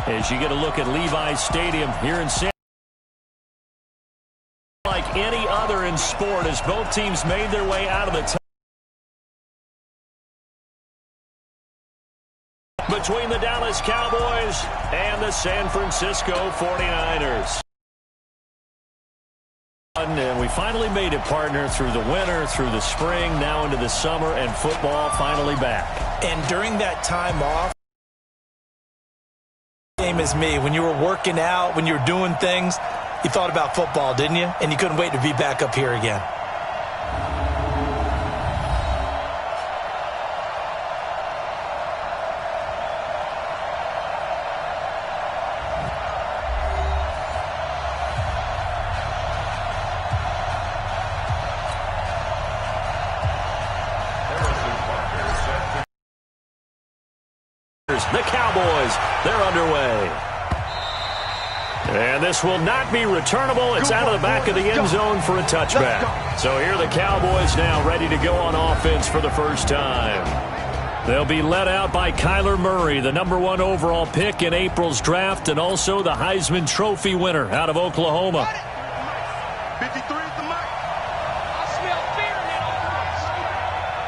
As you get a look at Levi's Stadium here in San like any other in sport as both teams made their way out of the top. Between the Dallas Cowboys and the San Francisco 49ers. And we finally made it, partner, through the winter, through the spring, now into the summer, and football finally back. And during that time off, same as me, when you were working out, when you were doing things, you thought about football, didn't you? And you couldn't wait to be back up here again. The Cowboys, they're underway. And this will not be returnable. It's out of the back of the end zone for a touchback. So here are the Cowboys now ready to go on offense for the first time. They'll be led out by Kyler Murray, the #1 overall pick in April's draft, and also the Heisman Trophy winner out of Oklahoma. 53 is the mark. I smell fear in that offense.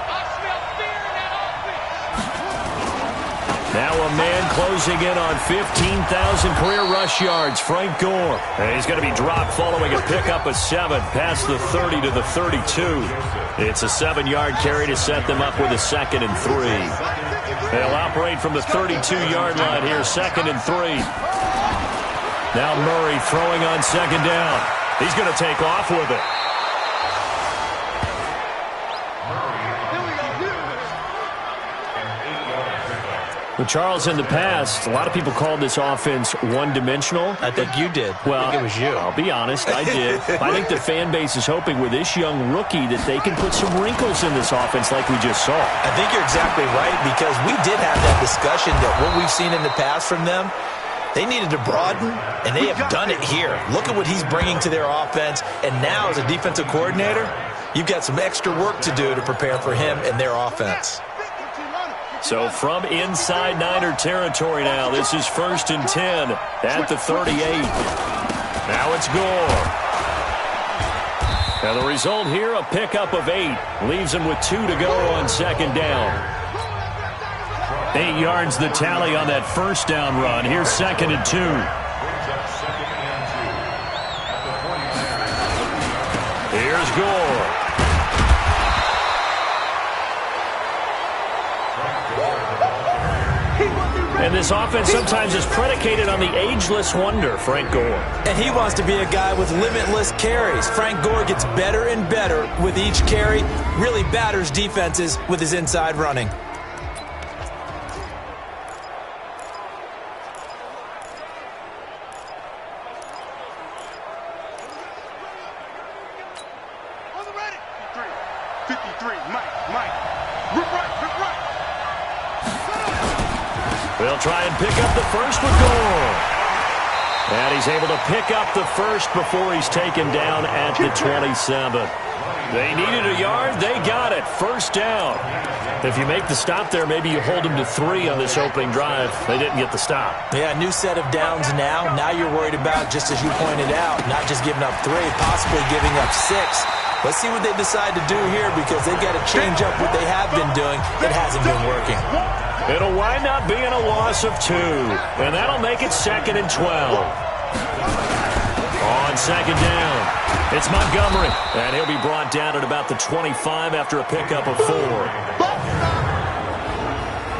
I smell fear in that offense. Now a man closing in on 15,000 career rush yards, Frank Gore. And he's going to be dropped following a pickup of 7 past the 30 to the 32. It's a 7-yard carry to set them up with a 2nd and 3. They'll operate from the 32-yard line here, 2nd and 3. Now Murray throwing on 2nd down. He's going to take off with it. Well, Charles, in the past, a lot of people called this offense one-dimensional. I think you did. Well, I think it was you. I'll be honest, I did. I think the fan base is hoping with this young rookie that they can put some wrinkles in this offense like we just saw. I think you're exactly right, because we did have that discussion that what we've seen in the past from them, they needed to broaden, and they have done it here. Look at what he's bringing to their offense, and now as a defensive coordinator, you've got some extra work to do to prepare for him and their offense. So from inside Niner territory now, this is 1st and 10 at the 38. Now it's Gore. Now the result here, a pickup of 8. Leaves him with 2 to go on 2nd down. 8 yards the tally on that 1st down run. Here's 2nd and 2. Here's Gore. And this offense sometimes is predicated on the ageless wonder, Frank Gore. And he wants to be a guy with limitless carries. Frank Gore gets better and better with each carry, really batters defenses with his inside running. They'll try and pick up the first with Gore. And he's able to pick up the first before he's taken down at the 27. They needed a yard. They got it. 1st down. If you make the stop there, maybe you hold them to 3 on this opening drive. They didn't get the stop. Yeah, new set of downs now. Now you're worried about, just as you pointed out, not just giving up 3, possibly giving up 6. Let's see what they decide to do here, because they've got to change up what they have been doing. It hasn't been working. It'll wind up being a loss of 2, and that'll make it 2nd and 12. On 2nd down, it's Montgomery, and he'll be brought down at about the 25 after a pickup of 4.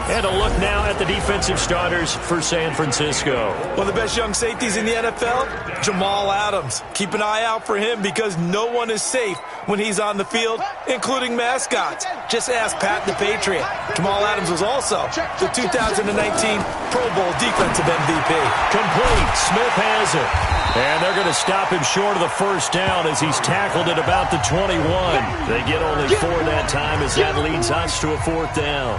And a look now at the defensive starters for San Francisco. One of the best young safeties in the NFL, Jamal Adams. Keep an eye out for him, because no one is safe when he's on the field, including mascots. Just ask Pat the Patriot. Jamal Adams was also the 2019 Pro Bowl Defensive MVP. Complete. Smith has it. And they're going to stop him short of the 1st down as he's tackled at about the 21. They get only 4 that time as that leads us to a 4th down.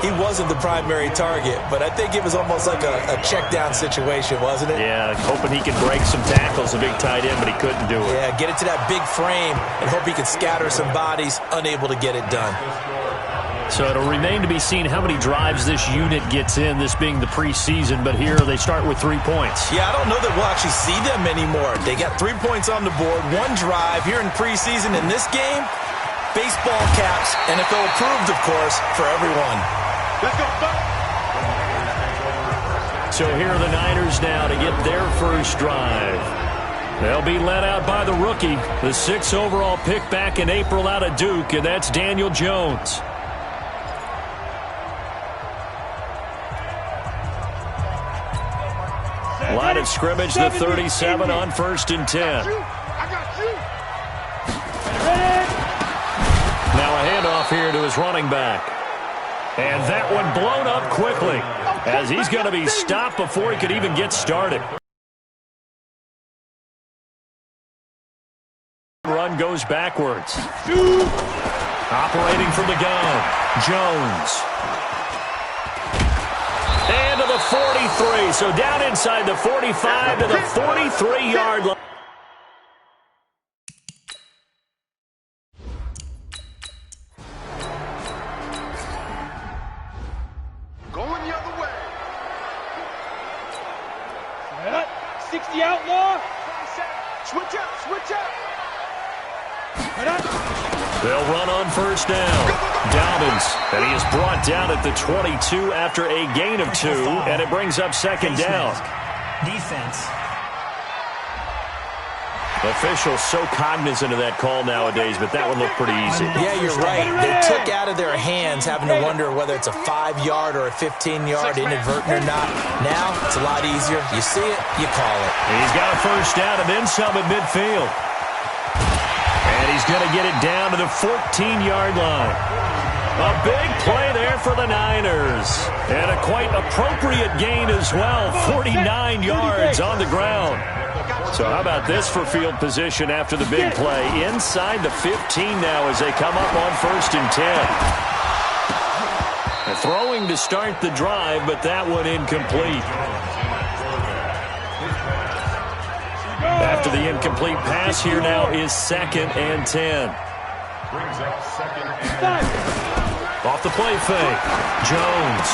He wasn't the primary target, but I think it was almost like a check-down situation, wasn't it? Yeah, hoping he could break some tackles, a big tight end, but he couldn't do it. Yeah, get it to that big frame and hope he could scatter some bodies, unable to get it done. So it'll remain to be seen how many drives this unit gets in, this being the preseason. But here they start with 3 points. Yeah, I don't know that we'll actually see them anymore. They got 3 points on the board, 1 drive here in preseason. In this game, baseball caps, NFL approved, of course, for everyone. Let's go, So here are the Niners now to get their first drive. They'll be led out by the rookie, the 6th overall pick back in April out of Duke, and that's Daniel Jones. Line of scrimmage, the 37 on 1st and 10. I got you. Now a handoff here to his running back. And that one blown up quickly as he's going to be stopped before he could even get started. Run goes backwards. Operating from the gun, Jones. And to the 43. So down inside the 45 to the 43-yard line. Going the other way. 60 outlaw. Switch up, switch up. They'll run on 1st down. Dobbins, and he is brought down at the 22 after a gain of 2, and it brings up 2nd down. Defense. Officials so cognizant of that call nowadays, but that one looked pretty easy. Yeah, you're right. They took out of their hands having to wonder whether it's a 5-yard or a 15-yard inadvertent or not. Now, it's a lot easier. You see it, you call it. He's got a 1st down and then some at midfield. And he's going to get it down to the 14-yard line. A big play there for the Niners. And a quite appropriate gain as well. 49 yards on the ground. So how about this for field position after the big play? Inside the 15 now as they come up on 1st and 10. Throwing to start the drive, but that one incomplete. After the incomplete pass, here now is 2nd and 10. Off the play fake. Jones.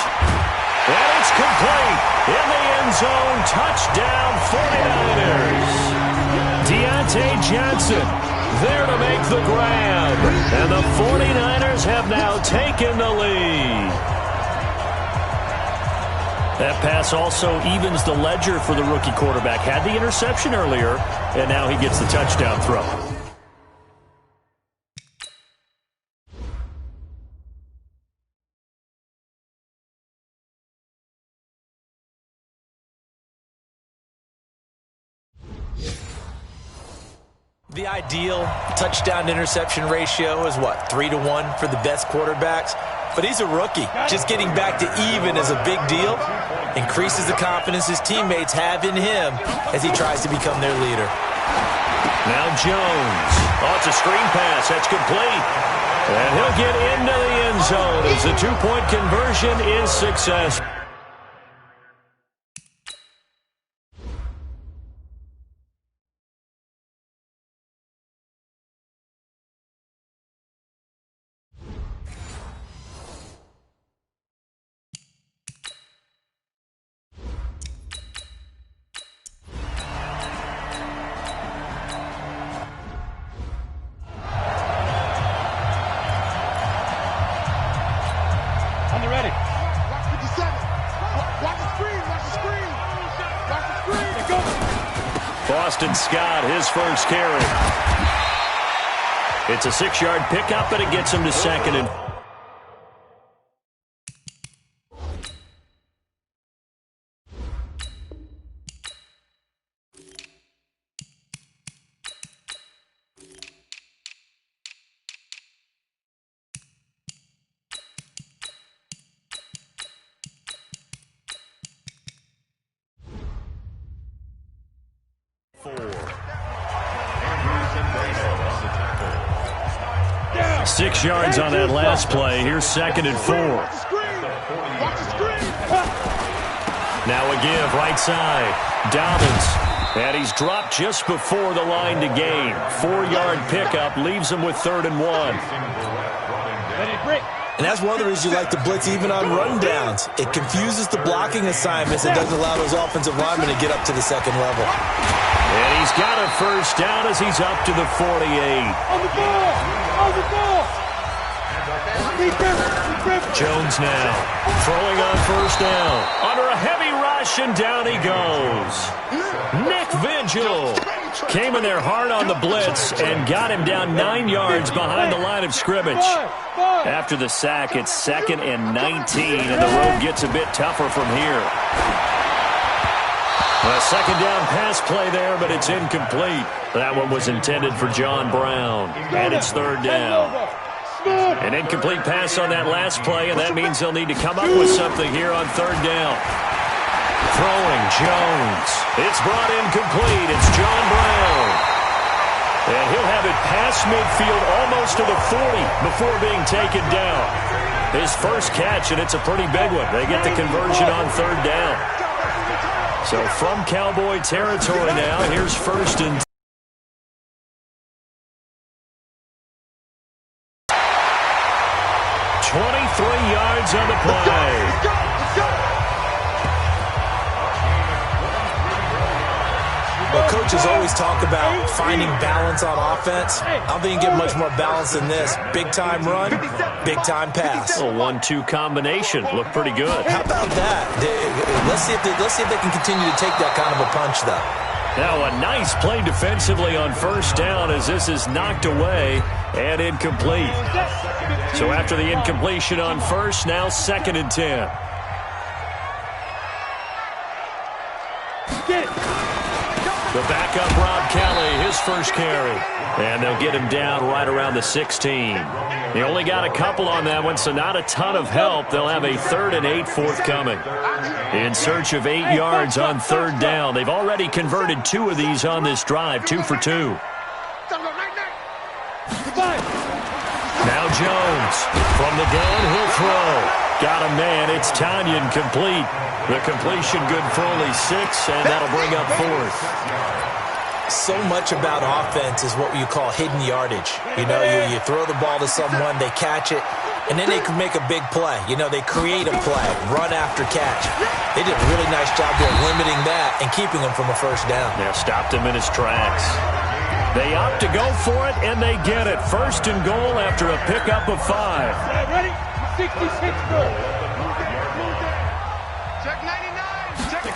And it's complete. In the end zone. Touchdown 49ers. Deontay Johnson there to make the grab. And the 49ers have now taken the lead. That pass also evens the ledger for the rookie quarterback. Had the interception earlier, and now he gets the touchdown throw. The ideal touchdown-interception ratio is what, 3-to-1 for the best quarterbacks? But he's a rookie. Just getting back to even is a big deal. Increases the confidence his teammates have in him as he tries to become their leader. Now Jones. Oh, it's a screen pass. That's complete. And he'll get into the end zone as the 2-point conversion is successful. Boston Scott, his first carry. It's a 6-yard pickup, but it gets him to 2nd and... Yeah. 6 yards on that last play. Here's 2nd and 4. Now a give, right side. Dobbins. And he's dropped just before the line to gain. 4-yard pickup leaves him with 3rd and 1. Ready, break. And that's one of the reasons you like to blitz even on rundowns. It confuses the blocking assignments. It doesn't allow those offensive linemen to get up to the second level. And he's got a first down as he's up to the 48. On the ball! On the ball! Jones now throwing on first down. Under a heavy rush, and down he goes. Nick Vigil came in there hard on the blitz and got him down 9 yards behind the line of scrimmage. After the sack, it's 2nd and 19, and the road gets a bit tougher from here. A second down pass play there, but it's incomplete. That one was intended for John Brown, and it's 3rd down. An incomplete pass on that last play, and that means they'll need to come up with something here on 3rd down. Throwing, Jones. It's brought in complete. It's John Brown. And he'll have it past midfield almost to the 40 before being taken down. His first catch, and it's a pretty big one. They get the conversion on 3rd down. So from Cowboy territory now, here's 1st and 23 yards on the play. Well, coaches always talk about finding balance on offense. I don't think you get much more balance than this. Big-time run, big-time pass. A 1-2 combination. Looked pretty good. How about that? Let's see if they can continue to take that kind of a punch, though. Now a nice play defensively on first down as this is knocked away and incomplete. So after the incompletion on first, now 2nd and 10. The backup, Rob Kelly, his first carry. And they'll get him down right around the 16. They only got a couple on that one, so not a ton of help. They'll have a 3rd and 8 forthcoming. In search of 8 yards on 3rd down. They've already converted 2 of these on this drive, 2 for 2. Now Jones from the gun, he'll throw. Got a man, it's Tanyan complete. The completion good for only 6, and that'll bring up 4th. So much about offense is what you call hidden yardage. You know, you throw the ball to someone, they catch it, and then they can make a big play. You know, they create a play, run after catch. They did a really nice job there limiting that and keeping him from a first down. Yeah, stopped him in his tracks. They opt to go for it, and they get it. 1st and goal after a pickup of 5. Ready? 66 first. Check 99. Check it.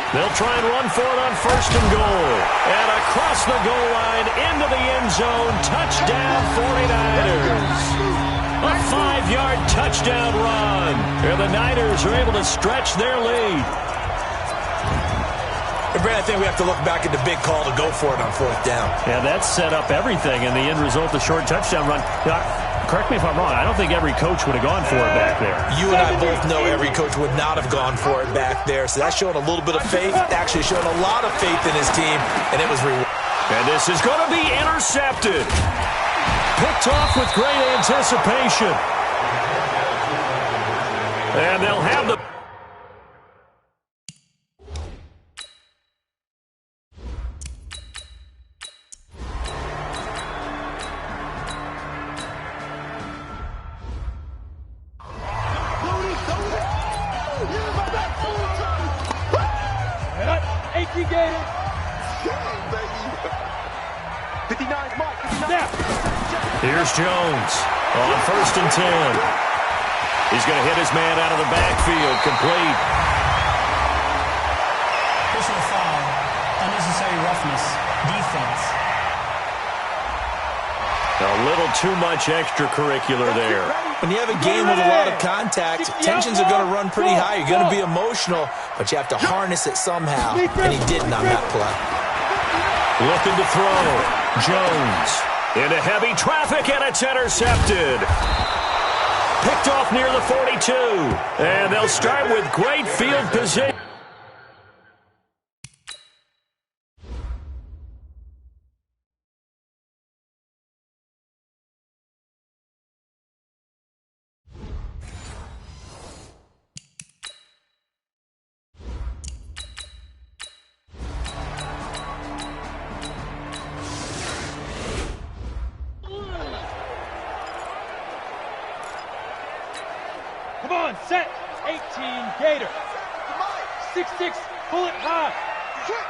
They'll try and run for it on 1st and goal. And across the goal line, into the end zone, touchdown 49ers. A 5-yard touchdown run. And the Niners are able to stretch their lead. Brad, I think we have to look back at the big call to go for it on 4th down. Yeah, that set up everything, and the end result, the short touchdown run. Correct me if I'm wrong, I don't think every coach would have gone for it back there. You and I both know every coach would not have gone for it back there, so that's showing a little bit of faith, actually showing a lot of faith in his team, and it was rewarded. And this is going to be intercepted. Picked off with great anticipation. And they'll have the... Here's Jones on 1st and 10. He's going to hit his man out of the backfield, complete. Personal foul, unnecessary roughness, defense. A little too much extracurricular there. When you have a game with a lot of contact, tensions are going to run pretty high. You're going to be emotional, but you have to harness it somehow, and he didn't on that play. Looking to throw. Jones into heavy traffic, and it's intercepted. Picked off near the 42. And they'll start with great field position. Set. 18 Gator. 6-6 bullet high.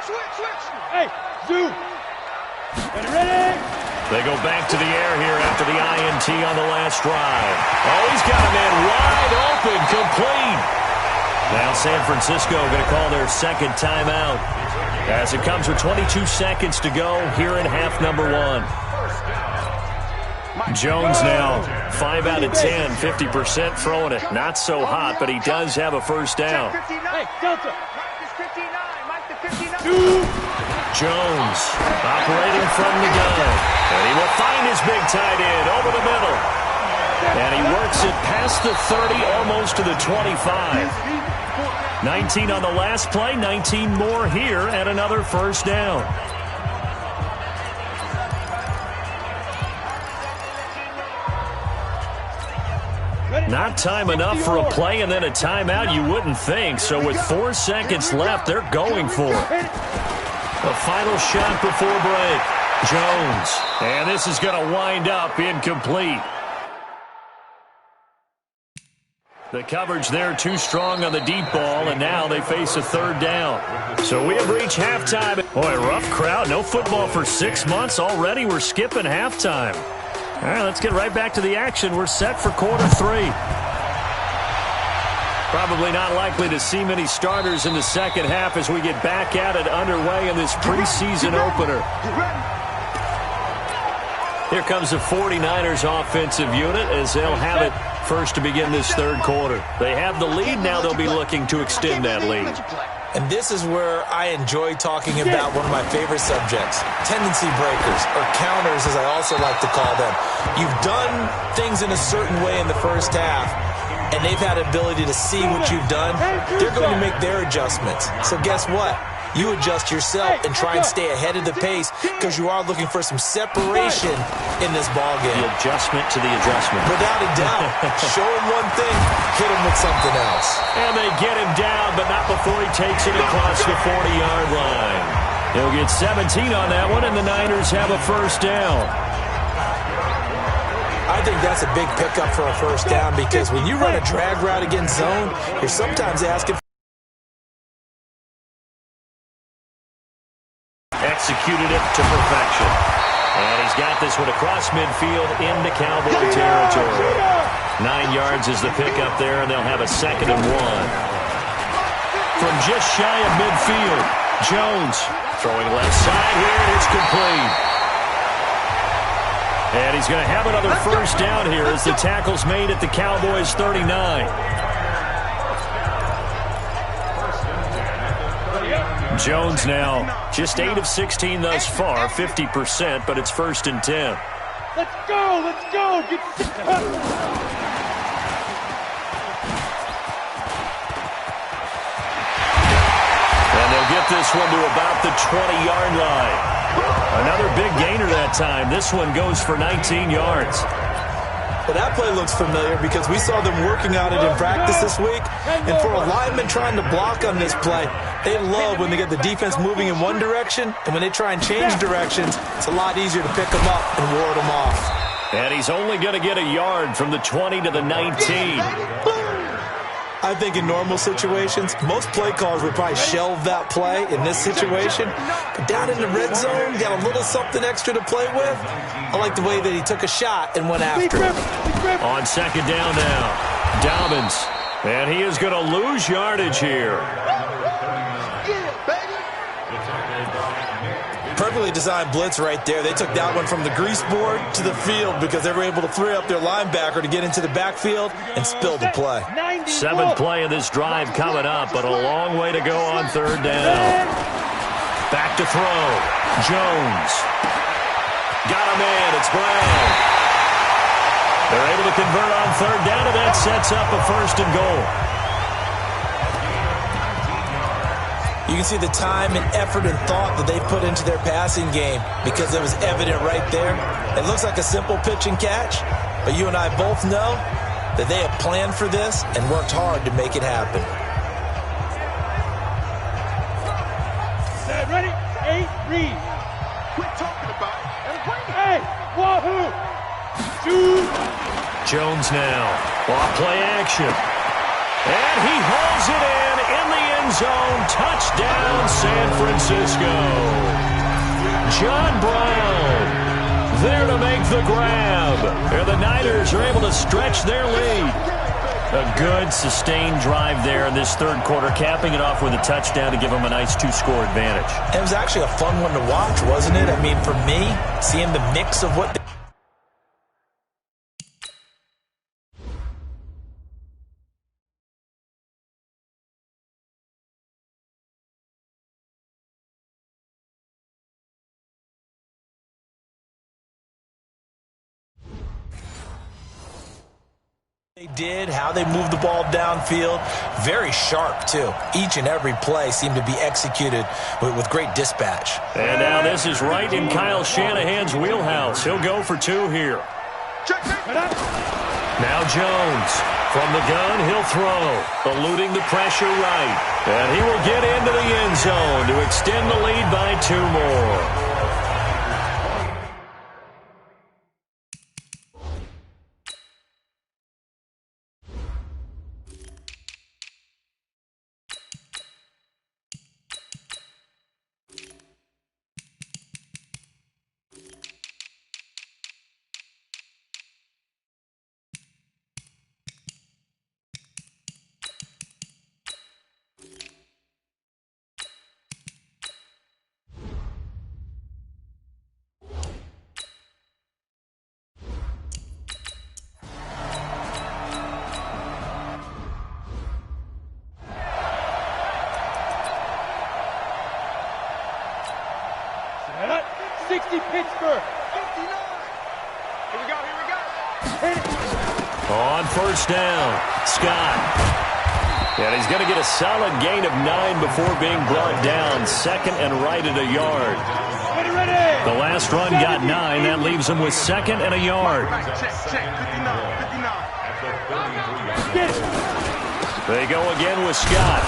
Switch. Hey, Zoo. Ready? They go back to the air here after the INT on the last drive. Oh, he's got a man wide open, complete. Now San Francisco going to call their second timeout as it comes with 22 seconds to go here in half number 1. Jones now 5 out of 10, 50% throwing it. Not so hot, but he does have a first down. Hey, Delta. Jones operating from the gun. And he will find his big tight end over the middle. And he works it past the 30, almost to the 25. 19 on the last play, 19 more here, and another first down. Not time enough for a play and then a timeout, you wouldn't think. So with 4 seconds left, they're going for it. A final shot before break. Jones. And this is going to wind up incomplete. The coverage there too strong on the deep ball, and now they face a third down. So we have reached halftime. Boy, rough crowd. No football for 6 months. Already we're skipping halftime. All right, let's get right back to the action. We're set for quarter 3. Probably not likely to see many starters in the second half as we get back at it underway in this preseason opener. Here comes the 49ers offensive unit as they'll have it first to begin this third quarter. They have the lead. Now they'll be looking to extend that lead. And this is where I enjoy talking about one of my favorite subjects, tendency breakers, or counters as I also like to call them. You've done things in a certain way in the first half, and they've had the ability to see what you've done. They're going to make their adjustments. So guess what? You adjust yourself and try and stay ahead of the pace because you are looking for some separation in this ballgame. The adjustment to the adjustment. Without a doubt. Show him one thing, hit him with something else. And they get him down, but not before he takes it across the 40-yard line. He'll get 17 on that one, and the Niners have a first down. I think that's a big pickup for a first down because when you run a drag route against zone, you're sometimes asking for executed it to perfection. And he's got this one across midfield into Cowboy territory. 9 yards is the pickup there, and they'll have a 2nd and 1. From just shy of midfield, Jones throwing left side here, and it's complete. And he's going to have another first down here as the tackle's made at the Cowboys' 39. Jones now just 8 of 16 thus far, 50%, but it's 1st and 10. Let's go, let's go. And they'll get this one to about the 20-yard line. Another big gainer that time. This one goes for 19 yards. Well, that play looks familiar because we saw them working on it in practice this week. And for a lineman trying to block on this play, they love when they get the defense moving in one direction. And when they try and change directions, it's a lot easier to pick them up and ward them off. And he's only going to get a yard from the 20 to the 19. I think in normal situations, most play callers would probably shelve that play in this situation. But down in the red zone, got a little something extra to play with. I like the way that he took a shot and went after it. On 2nd down now, Dobbins. And he is going to lose yardage here. Perfectly designed blitz right there. They took that one from the grease board to the field because they were able to free up their linebacker to get into the backfield and spill the play. 7th play of this drive coming up, but a long way to go on 3rd down. Back to throw. Jones. Got a man. It's Brown. They're able to convert on 3rd down, and that sets up a 1st and goal. You can see the time and effort and thought that they put into their passing game because it was evident right there. It looks like a simple pitch and catch, but you and I both know that they have planned for this and worked hard to make it happen. Ready? 8, read. Quit talking about it and bring it. Hey, wahoo. Shoot. Jones now. Off play action. And he hauls it in the end zone. Touchdown, San Francisco. John Brown there to make the grab. And the Niners are able to stretch their lead. A good, sustained drive there in this third quarter, capping it off with a touchdown to give them a nice two-score advantage. It was actually a fun one to watch, wasn't it? I mean, for me, seeing the mix of what they did, how they moved the ball downfield. Very sharp, too. Each and every play seemed to be executed with great dispatch. And now this is right in Kyle Shanahan's wheelhouse. He'll go for two here. Now Jones. From the gun, he'll throw. Eluding the pressure right. And he will get into the end zone to extend the lead by two more. Pittsburgh. Here we go. On first down, Scott. And he's going to get a solid gain of 9 before being brought down. Second and right at a yard. The last run got 9. That leaves him with second and a yard. They go again with Scott.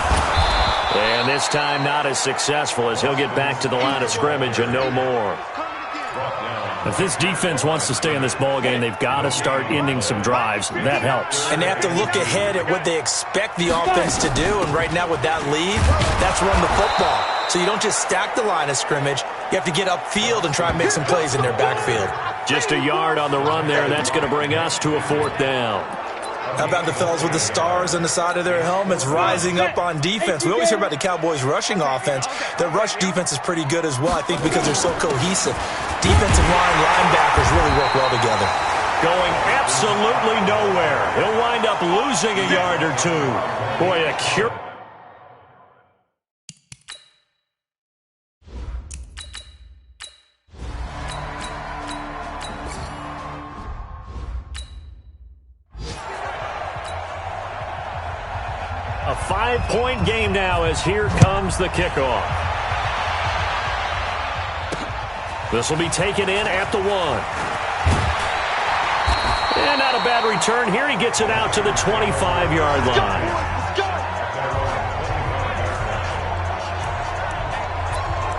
And this time not as successful, as he'll get back to the line of scrimmage and no more. If this defense wants to stay in this ballgame, they've got to start ending some drives. That helps. And they have to look ahead at what they expect the offense to do. And right now with that lead, that's run the football. So you don't just stack the line of scrimmage. You have to get upfield and try and make some plays in their backfield. Just a yard on the run there, and that's going to bring us to a fourth down. How about the fellas with the stars on the side of their helmets rising up on defense? We always hear about the Cowboys' rushing offense. Their rush defense is pretty good as well, I think, because they're so cohesive. Defensive line linebackers really work well together. Going absolutely nowhere. He'll wind up losing a yard or two. Boy, a cure. A 5-point game now as here comes the kickoff. This will be taken in at the 1. And not a bad return here. He gets it out to the 25-yard line.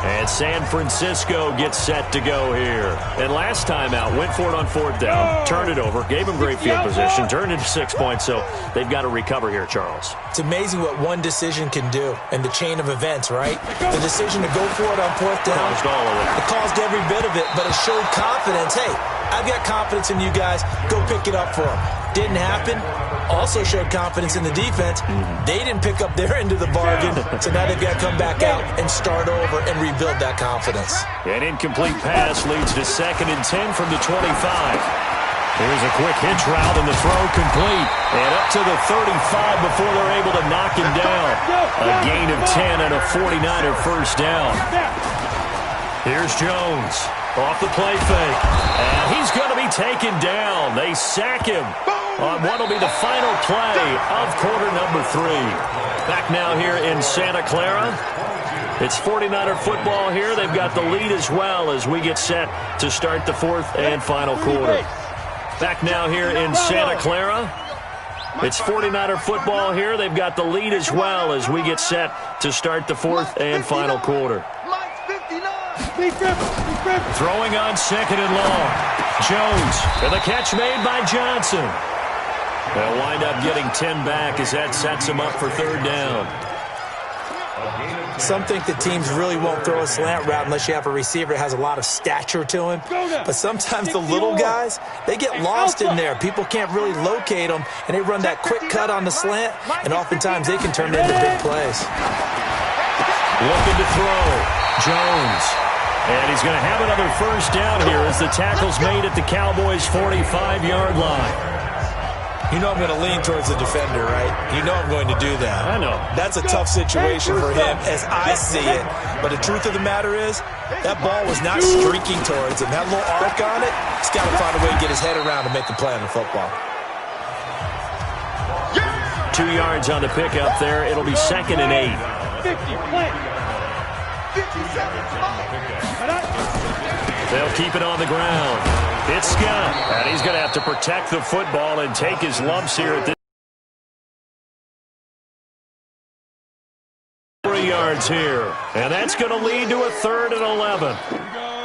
And San Francisco gets set to go here. And last time out, went for it on fourth down, turned it over, gave him great field position, turned it to 6 points, so they've got to recover here, Charles. It's amazing what one decision can do in the chain of events, right? The decision to go for it on fourth down. Caused all of it. It caused every bit of it, but it showed confidence. Hey, I've got confidence in you guys. Go pick it up for them. Didn't happen. Also showed confidence in the defense. They didn't pick up their end of the bargain, so now they've got to come back out and start over and rebuild that confidence. An incomplete pass leads to 2nd and 10 from the 25. Here's a quick hitch route, and the throw complete. And up to the 35 before they're able to knock him down. A gain of 10 and a 49er first down. Here's Jones off the play fake. And he's going to be taken down. They sack him on what will be the final play of quarter number 3. Back now here in Santa Clara. It's 49er football here. They've got the lead as well as we get set to start the fourth and final quarter. Back now here in Santa Clara. It's 49er football here. They've got the lead as well as we get set to start the fourth and final quarter. Throwing on 2nd and long. Jones, and the catch made by Johnson. They'll wind up getting 10 back as that sets them up for third down. Some think the teams really won't throw a slant route unless you have a receiver that has a lot of stature to him. But sometimes the little guys, they get lost in there. People can't really locate them, and they run that quick cut on the slant, and oftentimes they can turn it into big plays. Looking to throw. Jones. And he's going to have another first down here as the tackle's made at the Cowboys' 45-yard line. You know I'm going to lean towards the defender, right? You know I'm going to do that. I know. That's a tough situation for him as I see it. But the truth of the matter is, that ball was not streaking towards him. That little arc on it, he's got to find a way to get his head around to make the play on the football. 2 yards on the pickup there. It'll be 2nd and 8. 50, plant. 57, They'll keep it on the ground. It's Scott, and he's going to have to protect the football and take his lumps here at this. 3 yards here, and that's going to lead to a 3rd and 11.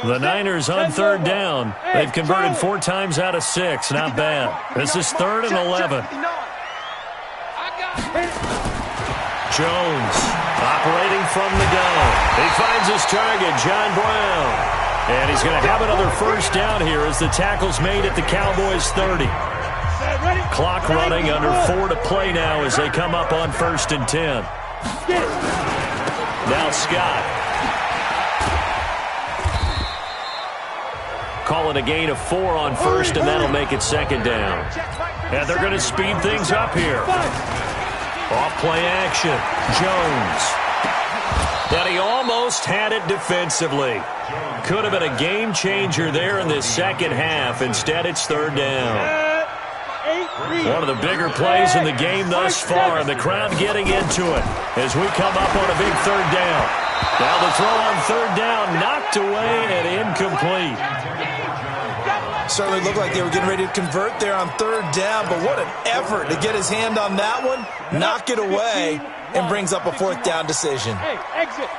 The Niners on third down. They've converted 4 times out of 6. Not bad. This is 3rd and 11. Jones operating from the gun. He finds his target, John Brown. And he's going to have another first down here as the tackle's made at the Cowboys' 30. Clock running, under 4 to play now as they come up on 1st and 10. Now Scott. Call it a gain of 4 on 1st, and that'll make it 2nd down. And they're going to speed things up here. Off play action. Jones. And he almost had it defensively. Could have been a game changer there in this second half. Instead, it's 3rd down. One of the bigger plays in the game thus far, and the crowd getting into it as we come up on a big 3rd down. Now the throw on 3rd down, knocked away and incomplete. Certainly looked like they were getting ready to convert there on 3rd down, but what an effort to get his hand on that one, knock it away, and brings up a 4th down decision. Hey, exit.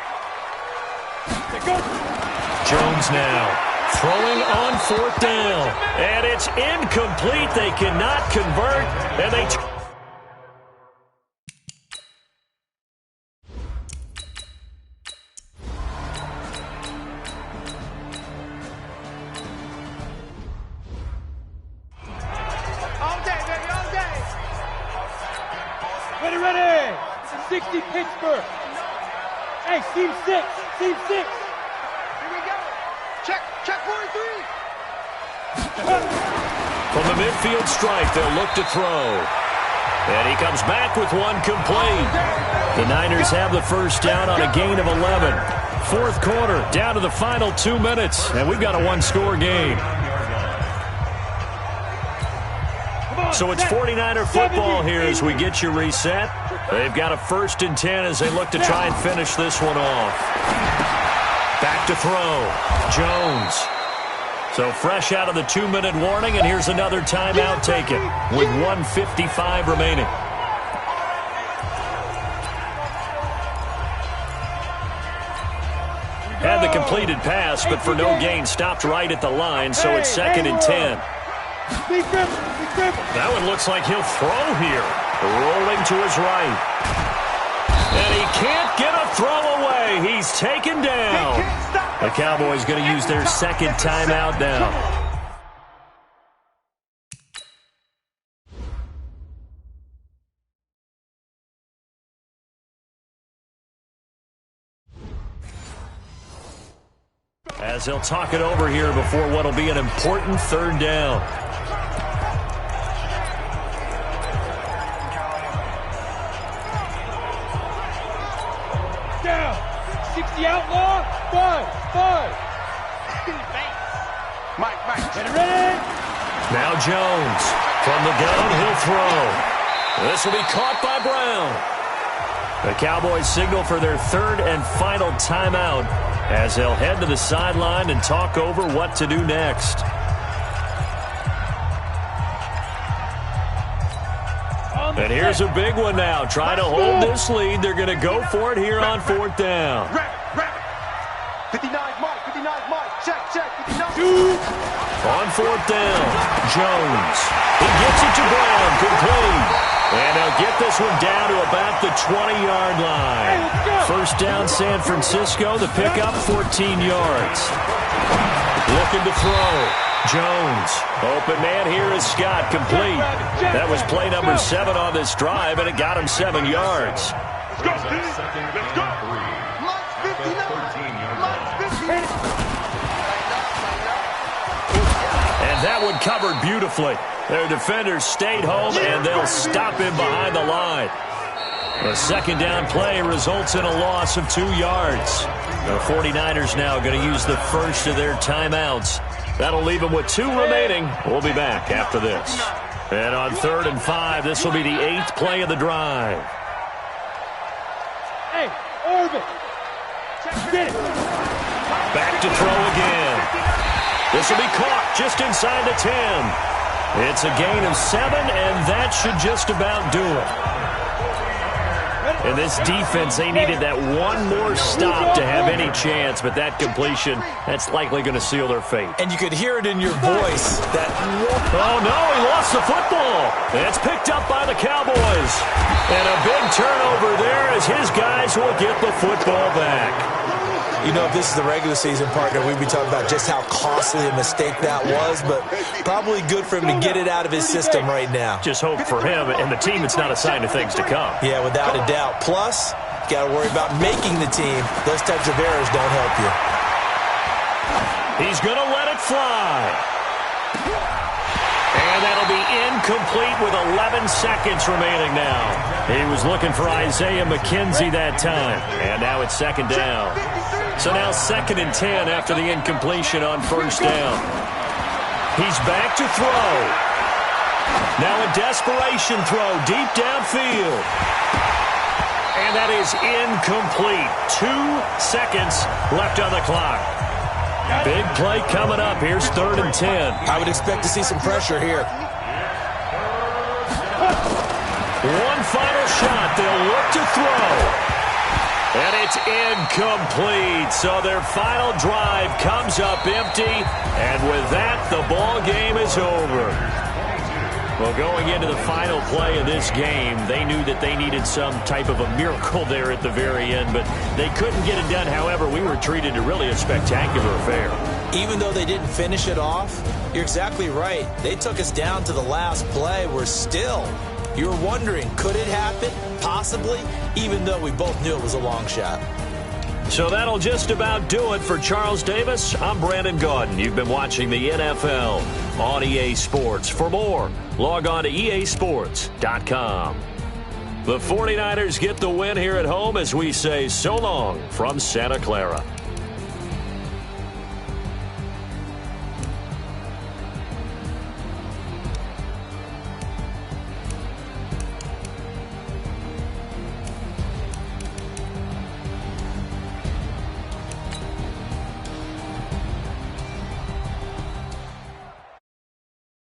Jones now throwing on 4th down, and it's incomplete. They cannot convert, and they... Ready. 60 Pittsburgh. Hey, seam 6. Seam 6. Here we go. Check 43. From the midfield stripe, they'll look to throw. And he comes back with one complete. The Niners have the first down on a gain of 11. 4th quarter, down to the final 2 minutes, and we've got a 1-score game. So it's 49er football here as we get you reset. They've got a 1st and 10 as they look to try and finish this one off. Back to throw. Jones. So fresh out of the 2-minute warning, and here's another timeout taken with 1:55 remaining. Had the completed pass, but for no gain, stopped right at the line, so it's 2nd and 10. That one looks like he'll throw here. Rolling to his right. And he can't get a throw away. He's taken down. The Cowboys going to use their 2nd timeout now. As they'll talk it over here before what will be an important 3rd down. Down. 60 outlaw. 5. Mike. Ready. Now Jones. From the gun, he'll throw. This will be caught by Brown. The Cowboys signal for their 3rd and final timeout as they'll head to the sideline and talk over what to do next. And here's a big one now. Trying to hold this lead. They're going to go for it here on 4th down. 59 Mike. Check. 59. On fourth down, Jones. He gets it to Brown, complete. And he'll get this one down to about the 20-yard line. First down, San Francisco. The pickup, 14 yards. Looking to throw. Jones. Open man here is Scott, complete. That was play number 7 on this drive, and it got him 7 yards. Let's go, let's go. And that one covered beautifully. Their defenders stayed home, and they'll stop him behind the line. The second down play results in a loss of 2 yards. The 49ers now going to use the first of their timeouts. That'll leave them with 2 remaining. We'll be back after this. And on 3rd and 5, this will be the 8th play of the drive. Hey, Orbit. Get it. Back to throw again. This will be caught just inside the 10. It's a gain of 7, and that should just about do it. And this defense, they needed that one more stop to have any chance, but that completion, that's likely going to seal their fate. And you could hear it in your voice. Oh, no, he lost the football. It's picked up by the Cowboys. And a big turnover there as his guys will get the football back. You know, if this is the regular season, partner, we'd be talking about just how costly a mistake that was, but probably good for him to get it out of his system right now. Just hope for him and the team it's not a sign of things to come. Yeah, without a doubt. Plus, you got to worry about making the team. Those types of errors don't help you. He's going to let it fly. And that'll be incomplete with 11 seconds remaining now. He was looking for Isaiah McKenzie that time. And now it's second down. So now 2nd and 10 after the incompletion on first down. He's back to throw. Now a desperation throw deep downfield. And that is incomplete. 2 seconds left on the clock. Big play coming up. Here's 3rd and 10. I would expect to see some pressure here. One final shot. They'll look to throw. And it's incomplete. So their final drive comes up empty. And with that, the ball game is over. Well, going into the final play of this game, they knew that they needed some type of a miracle there at the very end, but they couldn't get it done. However, we were treated to really a spectacular affair. Even though they didn't finish it off, you're exactly right. They took us down to the last play. We're still, you're wondering, could it happen? Possibly, even though we both knew it was a long shot. So that'll just about do it for Charles Davis. I'm Brandon Gaudin. You've been watching the NFL on EA Sports. For more, log on to easports.com. The 49ers get the win here at home as we say so long from Santa Clara.